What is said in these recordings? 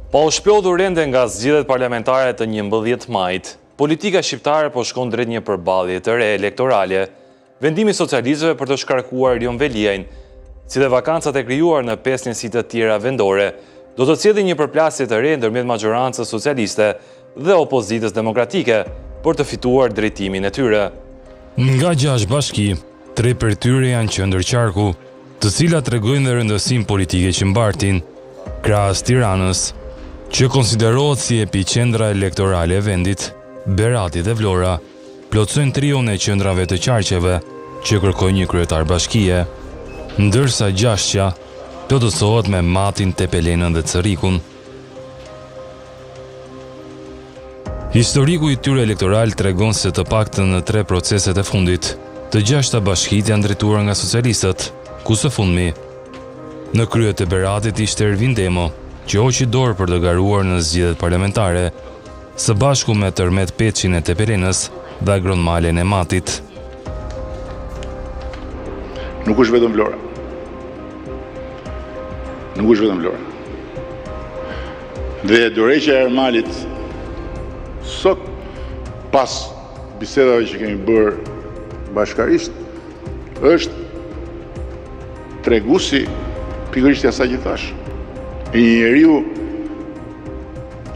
Pa u shpjodhur ende nga zgjedhjet parlamentare të 11 majit, politika shqiptare po shkon drejt një përballje të re elektorale. Vendimi i socialistëve për të shkarkuar Erion Veliajin, si dhe vakancat e krijuar në 5 njësi të tjera vendore, do të sjellë një përplasje të re ndërmjet majorancës socialiste dhe opozitës demokratike për të fituar drejtimin e tyre. Nga 6 bashki, 3 për tyre janë qendër qarku, të cilat tregojnë dhe rëndësinë politike që mbartin, krahas Tiranës, që konsiderohet si epiqendra elektorale e vendit. Berati dhe Vlora plotësojnë trion e qendrave të qarqeve që kërkojnë një kryetar bashkie, ndërsa Gjashqa plotësohet me Matin, Tepelenën dhe Cërikun. Historiku i tyre elektoral tregon se të paktën në 3 proceset e fundit, të 6 bashkitë janë drejtuar nga socialistët, ku së fundmi në krye të Beratit ishte Ervin Demo, që hoqi dorë për të garuar në zgjedhjet parlamentare, së bashku me Tërmet Peçin e Tepelenës dhe Agronmalen e Matit. Nuk është vetëm Vlora. Nuk është vetëm Vlora. Dhe dorëheqja e Ermalit sot, pas bisedave që kemi bërë bashkarisht, është treguesi pikërisht i asaj që thash. E një njeriu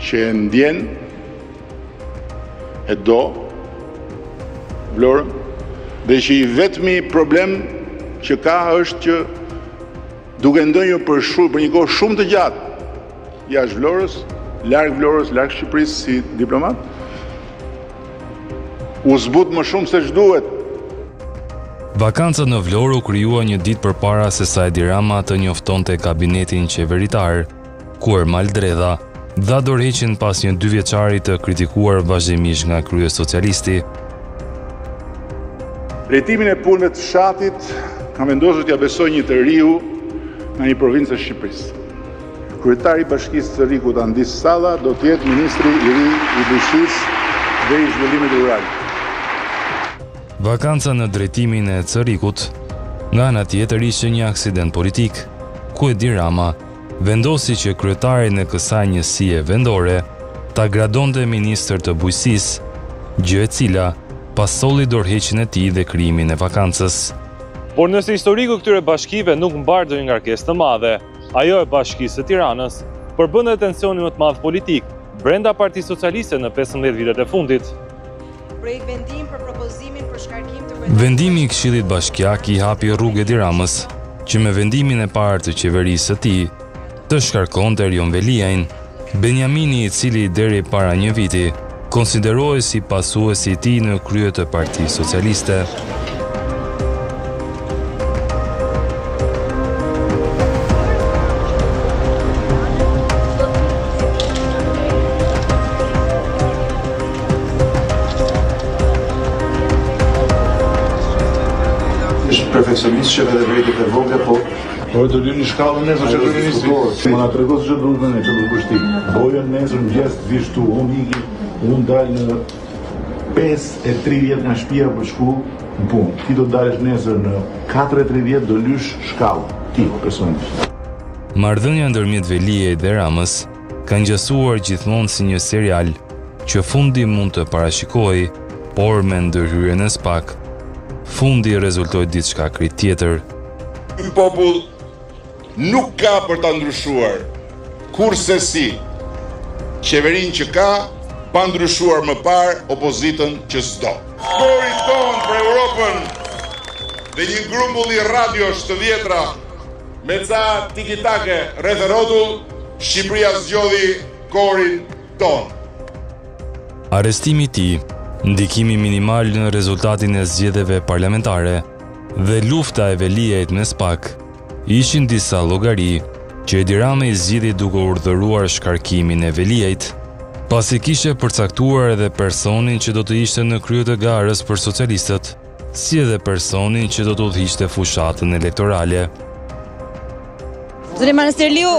që e ndjen, e do Vlorën, dhe që i vetmi problem që ka është që duke ndonjë për një kohë shumë të gjatë jashtë Vlorës, larg Shqipërisë si diplomat, u zbut më shumë se ç'duhet. Vakancat në Vlorë u krijua një ditë përpara se sa Edi Rama të njoftonte kabinetin qeveritar, ku Ermal Dredha dha dorëheqjen pas një 2 vjeçari të kritikuar vazhdimisht nga krye socialisti. Drejtimin e punëve të fshatit ka vendosur t'ia besoj një të riu nga një provincë e Shqipërisë. Kryetari i Bashkisë së Rikut Andis Salla do të jetë ministri i ri i bujqësisë dhe i zhvillimit rural. Vakanca në drejtimin e Cërikut, nga ana tjetër ishte një aksident politik, ku Edi Rama vendosi që kryetarin e kësaj njësie vendore ta gradonte ministër të bujqësisë, gjë e cila pasolli dorëheqjen e tij dhe krijimin e vakancës. Por nëse historiku këtyre bashkive nuk mbar ndonjë ngarkesë të madhe, ajo e Bashkisë së Tiranës përbën edhe tensioni më të madh politik brenda Partisë Socialiste në 15 vitet e fundit. Vendimi i Këshillit Bashkiak i hapi rrugë Edi Ramës, që me vendimin e parë të qeverisë së tij të shkarkonte Erion Veliajin, Benjamini i cili deri para një viti konsiderohej si pasuesi i tij në krye të Partisë Socialiste. Perfekcionist që edhe vrejtët e vogla, po të dy një shkallën nesër që të ministri. Më nga tregos që duhet në që duhet kushti. Bojën nesër në gjestë vishtu, unë dalë në 5:30 nga shtëpia për shku në punë. Ti do dalësh nesër në 4:30 do lysh shkallën. Ti, personalisht. Marrëdhënia ndërmjet Veliajit dhe Ramës ka ngjasuar gjithmonë si një serial që fundi mund të parashikojë, por me ndërhyrjen e SPAK, fundi rezultoi diçka krejt tjetër. Ky popull nuk ka për ta ndryshuar kurse si qeverinë që ka, pa ndryshuar më parë opozitën që s'do. Skori ton për Europën dhe një grumbull i radiosh të vjetra me ca tiki-take rreth rrotull, Shqipëria zgjodhi korin ton. Arrestimi i tij, ndikimi minimal në rezultatin e zgjedhjeve parlamentare dhe lufta e Veliajit me SPAK ishin disa llogari që Edi Rama i zgjidhi duke urdhëruar shkarkimin e Veliajit, pasi kishte përcaktuar edhe personin që do të ishte në krye të garës për socialistët, si edhe personin që do të udhëhiqte fushatën elektorale. Zoti Manasterliu,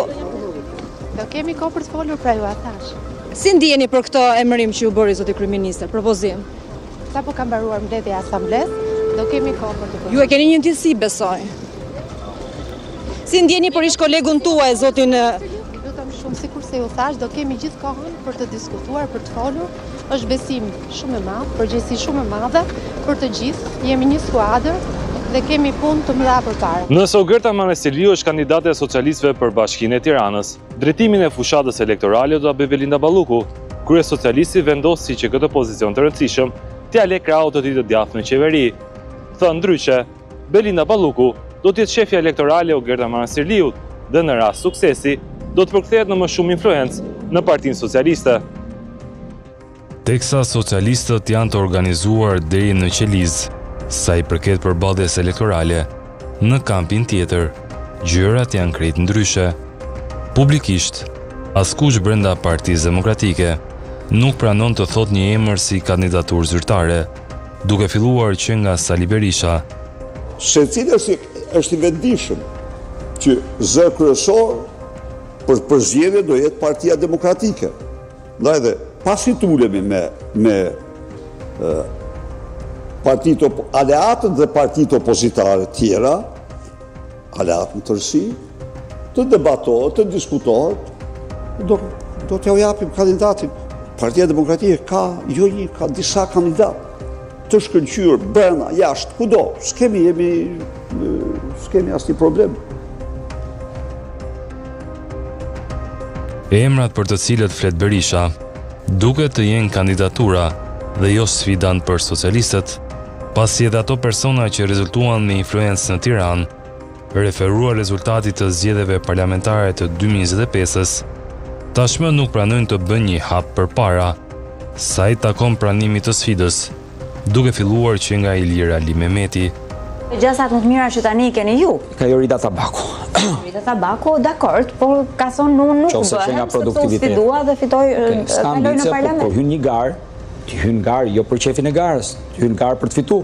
do kemi kohë për të folur pra ju thash. Si ndjeni për këto emërim që ju bëri zoti kryeministër, propozim? Sapo ka mbaruar mbledhja e asamblesë, do kemi kohë për të folur. Ju e keni një ndjesi, besoj. Si ndjeni për ish kolegun tuaj, zotin... Lutem shumë, sikur se se ju thash, do kemi gjithë kohën për të diskutuar, për të folur. Është besim shumë e madh, përgjegjësi shumë e madhe për të gjithë. Jemi një skuadër dhe kemi punë të mëdha përpara. Nëse Ogerta Manastiriu është kandidate e socialistëve për Bashkinë e Tiranës, drejtimin e fushatës elektorale do ta bëjë Belinda Balluku. Kryesocialisti vendosi që këtë pozicion të rëndësishëm t'ia lë krahut të tij të djathtë në qeveri. Thënë ndryshe, Belinda Balluku do të jetë shefja elektorale e Ogerta Manastiriut dhe në rast suksesi do të përkthehet në më shumë influencë në Partinë Socialiste. Teksa socialistët janë të organizuar deri në qeliz, sa i përket përballjes elektorale, në kampin tjetër, gjërat janë krejt ndryshe. Publikisht, askush brenda Partisë Demokratike nuk pranon të thot një emër si kandidaturë zyrtare, duke filluar që nga Sali Berisha. Secili është i vendishëm që zë kryesor për zgjedhje do jetë Partia Demokratike. Ndaj dhe pasi tulemi me aleatët dhe partitë opozitare tjera, aleatën tërësi, të debatohet, të diskutohet, do t'ja japim kandidatin. Partia Demokratike ka disa kandidat të shkëlqyer brenda, jashtë, kudo. S'kemi asnjë problem. Emrat për të cilët flet Berisha duket të jenë kandidatura dhe jo sfidant për socialistët, pasi edhe ato persona që rezultuan me influencë në Tiranë, referuar rezultatit të zgjedhjeve parlamentare të 2025-s, tashmë nuk pranojnë të bëjnë një hap përpara, sa i takon pranimit të sfidës, duke filluar që nga Ilira Ali Mehmeti. Gjasat më të mira që tani keni ju. Ka Jorida Tabaku. Jorida Tabaku, dakord, por ka thonë nuk bëhem, sepse u sfidua dhe kaloi në parlament. Por hyn një garë, ti hyn garë jo për qefin e garës, ti hyn garë për të fitu.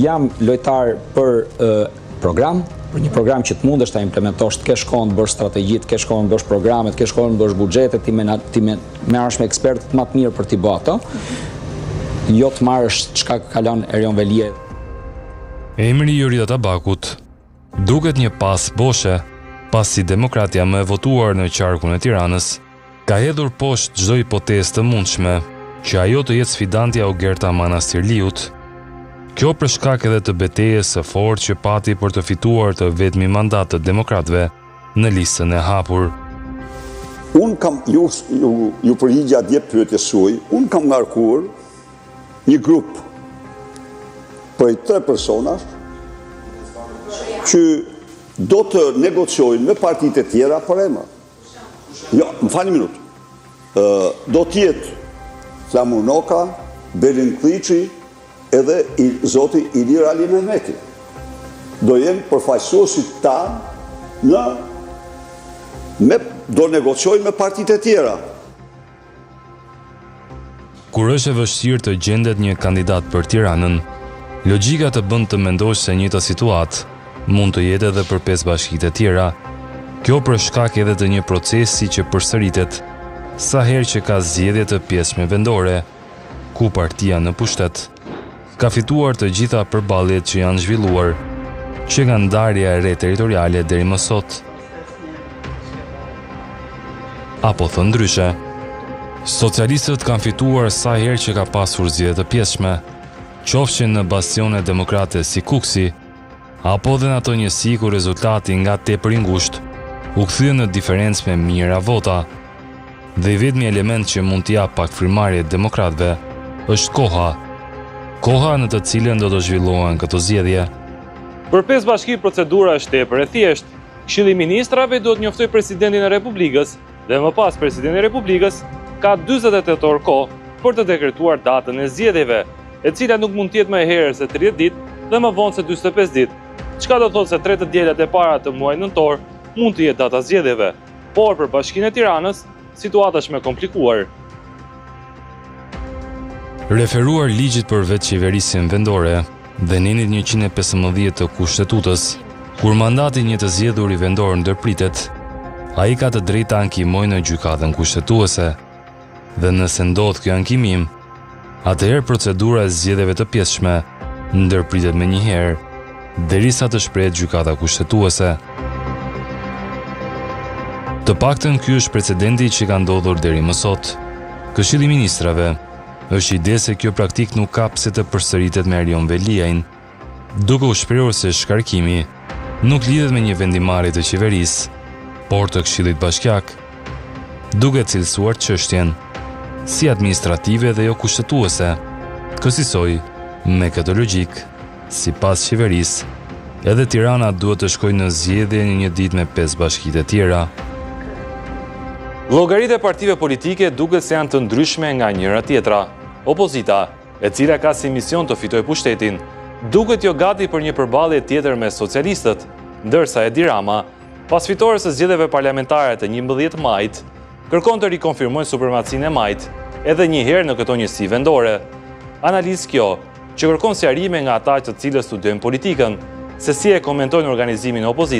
Jam lojtar për program, për një program që të mundesh ta implementosh, të kesh kohën të bësh strategji, të kesh kohën të bësh programe, të kesh kohën të bësh buxhete, ti merresh me ekspertët më të mirë për t'i bërë ato. Jo të marrësh çka kalon Erion Velie. Emri Jorida Tabakut duket një pas boshe, pasi demokratja më e votuar në qarkun e Tiranës ka hedhur poshtë çdo hipotezë të mundshme që ajo të jetë sfidantja Ogerta Manastiriut. Kjo për shkak edhe të betejës së fortë që pati për të fituar të vetmi mandat të demokratëve në listën e hapur. Unë kam, ju përgjigja dje pyetjes suaj, unë kam ngarkuar një grup për 3 personash që do të negociojnë me partitë e tjera për emër. Jo, më falni një minutë. Do t'jetë Flamur Noka, Belin Kliçi edhe zoti Ilir Ali Mehmeti. Do jenë përfaqësuesit tanë do negociojnë me partitë e tjera. Kur është e vështirë të gjendet një kandidat për Tiranën, logjika të bën të mendosh se njëjta situatë mund të jetë edhe për 5 bashkitë e tjera. Kjo për shkak edhe të një procesi që përsëritet sa herë që ka zgjedhje të pjesëme vendore, ku partia në pushtet ka fituar të gjitha përballjet që janë zhvilluar, që nga ndarja e re territoriale deri më sot. Apo thënë ndryshe, socialistët kanë fituar sa herë që ka pasur zgjedhje të pjesshme, qofshin në bastione demokrate si Kuksi, apo dhe në ato njësi ku rezultati nga tepër i ngushtë u kthye në diferencë me mijëra vota. Dhe i vetmi element që mund t'jap pak frymëmarrje demokratëve është koha në të cilën do të zhvillohen këto zgjedhje. Për 5 bashki procedura është tepër e thjeshtë. Këshilli i Ministrave duhet njoftojë presidentin e Republikës dhe më pas presidenti i Republikës ka 48 orë kohë për të dekretuar datën e zgjedhjeve, e cila nuk mund të jetë më e herë se 30 ditë dhe më vonë se 45 ditë. Çka do thotë se 3 diellat e para të muajit nëntor mund të jetë data zgjedhjeve, por për Bashkinë e Tiranës situata është më e komplikuar. Referuar ligjit për vetëqeverisjen vendore dhe nenit 115 të Kushtetutës, kur mandati një të zgjedhur i vendor ndërpritet, ai ka të drejtë ankimojë në gjykatën kushtetuese. Dhe nëse ndodh ky ankimim, atëherë procedura e zgjedhjeve të pjesshme ndërpritet më një herë, derisa të shprehet gjykata kushtetuese. Të paktën ky është precedenti që ka ndodhur deri më sot. Këshilli i Ministrave është ide se kjo praktik nuk ka pse të përsëritet me Erion Veliajn, duke u shprehur se shkarkimi nuk lidhet me një vendimarrje të qeverisë, por të Këshillit Bashkiak, duke cilësuar çështjen si administrative dhe jo kushtetuese. Kësaj me këtë logjik, sipas qeverisë, edhe Tirana duhet të shkojë në zgjedhje në një ditë me 5 bashkitë e tjera. Llogaritë e partive politike duket se janë të ndryshme nga njëra tjetra. Opozita, e cila ka si mision të fitojë pushtetin, duket jo gati për një përballje tjetër me socialistët, ndërsa Edi Rama, pas fitores së zgjedhjeve parlamentare të 11 majit, kërkon të rikonfirmojë supremacinë e majit edhe një herë në këto njësi vendore. Analizë kjo, që kërkon sqarime nga ata të cilët studiojnë politikën, se si e komentojnë organizimin e opozitës.